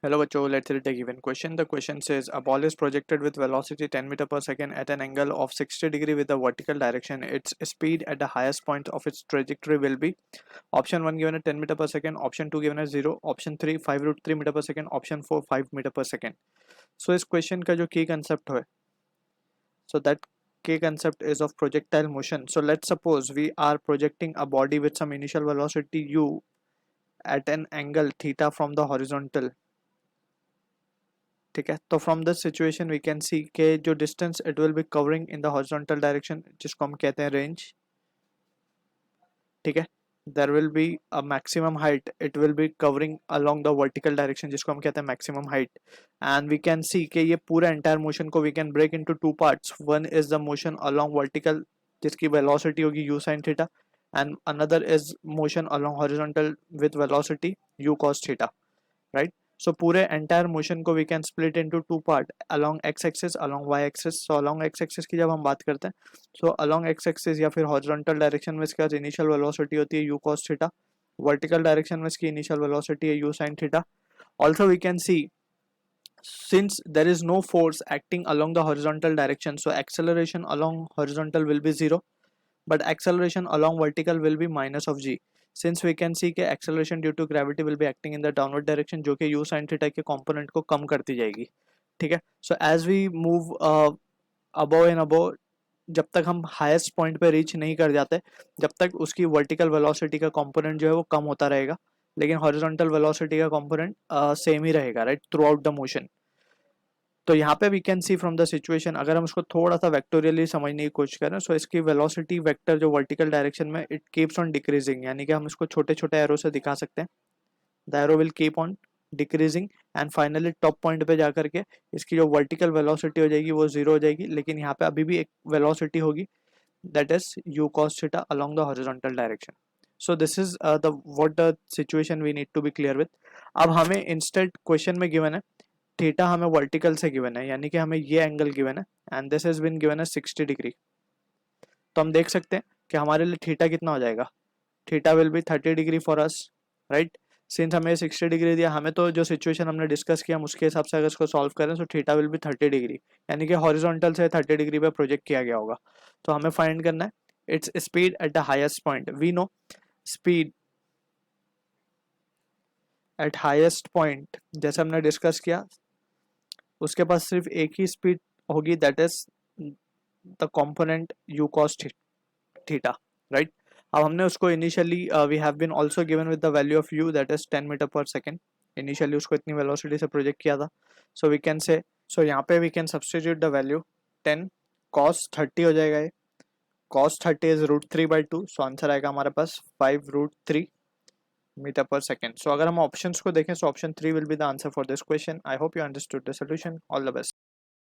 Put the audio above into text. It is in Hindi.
Hello बच्चों, let's read a given question. The question says a ball is projected with velocity 10 meter per second at an angle of 60 degree with the vertical direction. Its speed at the highest point of its trajectory will be option 1 given at 10 meter per second, option 2 given at 0, option 3 5 root 3 meter per second, option 4 5 meter per second. So इस question का जो key concept है, so that key concept is of projectile motion. So let's suppose we are projecting a body with some initial velocity u at an angle theta from the horizontal. ठीक है, तो from this situation we can see के जो distance it will be covering in the horizontal direction जिसको हम कहते हैं रेंज. ठीक है, there will be a maximum height it will be covering along the vertical direction जिसको हम कहते हैं maximum height. And we can see के ये पूरा एंटायर मोशन को we can break into two parts. One is the motion along vertical जिसकी वेलोसिटी होगी u sin theta and another is motion along horizontal with velocity u cos theta, right. So पूरे entire motion को we can split into two part along x axis along y axis. So along x axis की जब हम बात करते हैं so along x axis या फिर horizontal direction में इसका initial velocity होती है u cos theta, vertical direction में इसकी initial velocity है u sin theta. Also we can see since there is no force acting along the horizontal direction, so acceleration along horizontal will be 0 but acceleration along vertical will be minus of g. Since we can see कि acceleration due to gravity will be acting in the downward direction जो कि u sin theta के component को कम करती जाएगी. ठीक है, so as we move above and above, जब तक हम हाईएस्ट पॉइंट पे रीच नहीं कर जाते जब तक उसकी वर्टिकल वेलोसिटी का कंपोनेंट जो है वो कम होता रहेगा, लेकिन हॉरिजॉन्टल वेलोसिटी का कंपोनेंट सेम ही रहेगा, right, throughout the motion. तो यहाँ पे we can see from the situation अगर हम इसको थोड़ा सा वेक्टोरियली समझने की कोशिश करें सो इसकी वेलोसिटी वेक्टर जो वर्टिकल डायरेक्शन में इट कीप्स ऑन डिक्रीजिंग, यानी कि हम इसको छोटे छोटे एरो से दिखा सकते हैं. The arrow will keep on decreasing and finally top point पे जाकर के इसकी जो वर्टिकल वेलोसिटी हो जाएगी वो जीरो हो जाएगी, लेकिन यहाँ पे अभी भी एक वेलोसिटी होगी that is u cos theta along the horizontal direction. So this is the what the situation we need to be clear with. अब हमें इंस्टेंट क्वेश्चन में गिवन है थीटा हमें वर्टिकल से गिवन है, यानी कि हमें ये एंगल गिवन है and this has been given है 60 डिग्री. तो हम देख सकते हैं कि हमारे लिए थीटा कितना हो जाएगा. Theta will be 30 degree for us, right. Since हमें 60 डिग्री दिया, हमें तो जो सिचुएशन हमने डिस्कस किया हम उसके हिसाब से अगर इसको सॉल्व करें तो थीटा विल बी 30 डिग्री, यानी कि हॉरिजॉन्टल से 30 डिग्री पे प्रोजेक्ट किया गया होगा. तो हमें फाइंड करना है its speed at the highest point. We know speed at highest point जैसे हमने डिस्कस किया उसके पास सिर्फ एक ही स्पीड होगी that is the component u cos theta, right. अब हमने उसको initially we have been also given with the value of u that is 10 metre per second. Initially उसको इतनी वेलोसिटी से प्रोजेक्ट किया था. So we can say so यहाँ पे we can substitute the value 10 cos 30 हो जाएगा. ये cos 30 इज √3/2, सो आंसर आएगा हमारे पास 5√3 मीटर पर सेकेंड. सो अगर हम ऑप्शंस को देखें so option 3 will be the answer for this question. I hope you understood the solution. All the best.